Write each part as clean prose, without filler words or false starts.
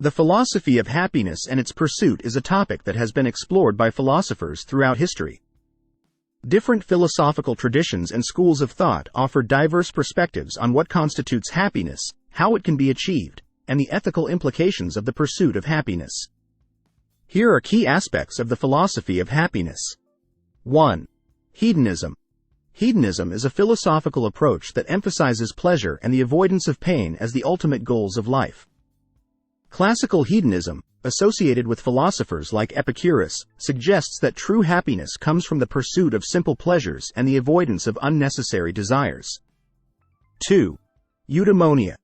The philosophy of happiness and its pursuit is a topic that has been explored by philosophers throughout history. Different philosophical traditions and schools of thought offer diverse perspectives on what constitutes happiness, how it can be achieved, and the ethical implications of the pursuit of happiness. Here are key aspects of the philosophy of happiness. 1. Hedonism. Hedonism is a philosophical approach that emphasizes pleasure and the avoidance of pain as the ultimate goals of life. Classical hedonism, associated with philosophers like Epicurus, suggests that true happiness comes from the pursuit of simple pleasures and the avoidance of unnecessary desires. 2. Eudaimonia.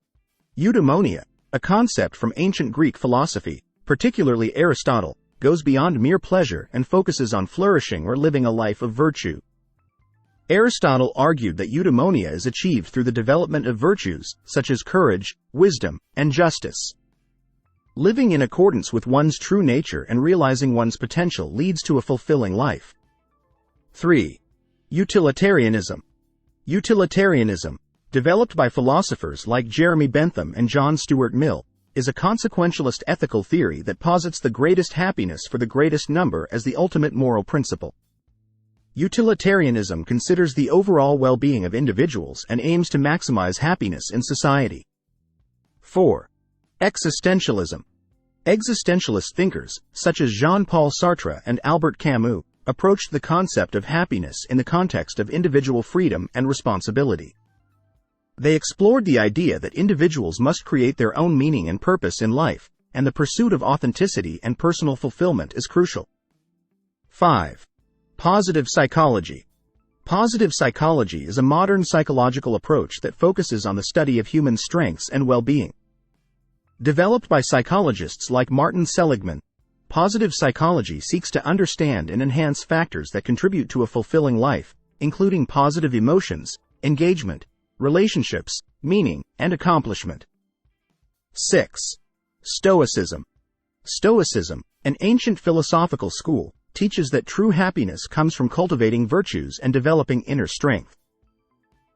Eudaimonia, a concept from ancient Greek philosophy, particularly Aristotle, goes beyond mere pleasure and focuses on flourishing or living a life of virtue. Aristotle argued that eudaimonia is achieved through the development of virtues, such as courage, wisdom, and justice. Living in accordance with one's true nature and realizing one's potential leads to a fulfilling life. 3. Utilitarianism. Utilitarianism, developed by philosophers like Jeremy Bentham and John Stuart Mill, is a consequentialist ethical theory that posits the greatest happiness for the greatest number as the ultimate moral principle. Utilitarianism considers the overall well-being of individuals and aims to maximize happiness in society. 4. Existentialism. Existentialist thinkers, such as Jean-Paul Sartre and Albert Camus, approached the concept of happiness in the context of individual freedom and responsibility. They explored the idea that individuals must create their own meaning and purpose in life, and the pursuit of authenticity and personal fulfillment is crucial. 5. Positive psychology. Positive psychology is a modern psychological approach that focuses on the study of human strengths and well-being. Developed by psychologists like Martin Seligman, positive psychology seeks to understand and enhance factors that contribute to a fulfilling life, including positive emotions, engagement, relationships, meaning, and accomplishment. 6. Stoicism. Stoicism, an ancient philosophical school, teaches that true happiness comes from cultivating virtues and developing inner strength.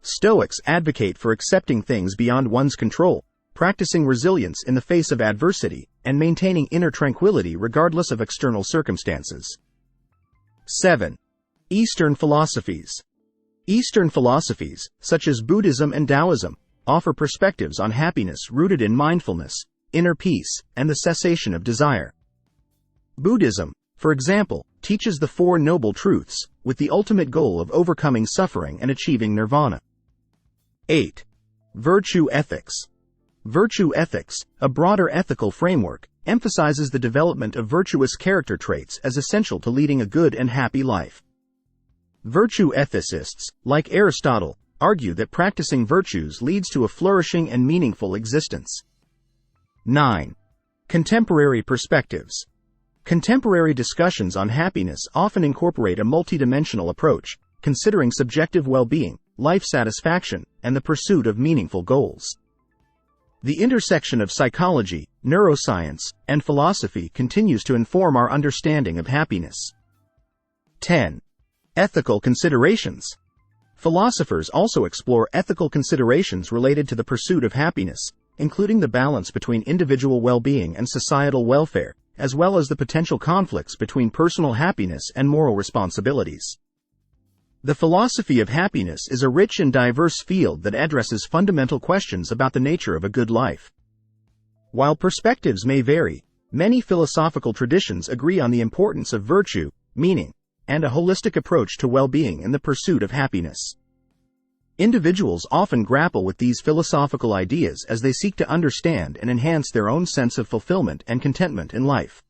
Stoics advocate for accepting things beyond one's control, practicing resilience in the face of adversity, and maintaining inner tranquility regardless of external circumstances. 7. Eastern philosophies. Eastern philosophies, such as Buddhism and Taoism, offer perspectives on happiness rooted in mindfulness, inner peace, and the cessation of desire. Buddhism, for example, teaches the Four Noble Truths, with the ultimate goal of overcoming suffering and achieving nirvana. 8. Virtue ethics. Virtue ethics, a broader ethical framework, emphasizes the development of virtuous character traits as essential to leading a good and happy life. Virtue ethicists, like Aristotle, argue that practicing virtues leads to a flourishing and meaningful existence. 9. Contemporary perspectives. Contemporary discussions on happiness often incorporate a multidimensional approach, considering subjective well-being, life satisfaction, and the pursuit of meaningful goals. The intersection of psychology, neuroscience, and philosophy continues to inform our understanding of happiness. 10. Ethical considerations. Philosophers also explore ethical considerations related to the pursuit of happiness, including the balance between individual well-being and societal welfare, as well as the potential conflicts between personal happiness and moral responsibilities. The philosophy of happiness is a rich and diverse field that addresses fundamental questions about the nature of a good life. While perspectives may vary, many philosophical traditions agree on the importance of virtue, meaning, and a holistic approach to well-being in the pursuit of happiness. Individuals often grapple with these philosophical ideas as they seek to understand and enhance their own sense of fulfillment and contentment in life.